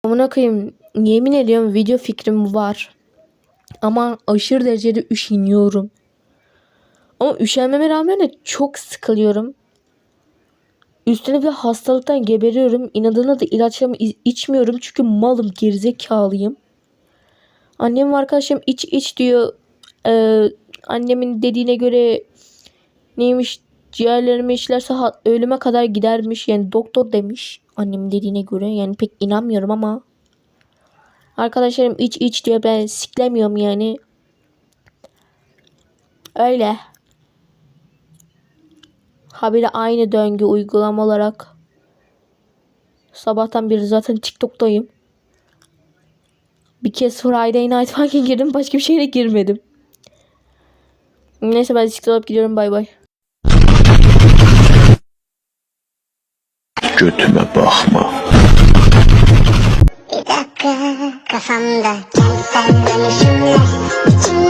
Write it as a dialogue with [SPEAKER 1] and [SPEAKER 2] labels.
[SPEAKER 1] Amına koyayım, yemin ediyorum video fikrim var. Ama aşırı derecede üşeniyorum. Ama üşenmeme rağmen de çok sıkılıyorum. Üstüne bir de hastalıktan geberiyorum. İnadına da ilaçlarımı içmiyorum. Çünkü malım, gerizekalıyım. Annem ve arkadaşlarım iç diyor. Annemin dediğine göre neymiş, ciğerlerimi işlerse ölüme kadar gidermiş. Yani doktor demiş annemin dediğine göre. Yani pek inanmıyorum ama. Arkadaşlarım iç diyor, ben siklemiyorum yani. Öyle. Habire aynı döngü uygulama olarak. Sabahtan beri zaten TikTok'tayım. Bir kez Friday Night Funkin'e girdim. Başka bir şeye girmedim. Neyse, ben bisiklet alıp gidiyorum. Bay bay.
[SPEAKER 2] Götüme bakma.
[SPEAKER 3] Bir dakika kafamda kentsel dönüşümler içimde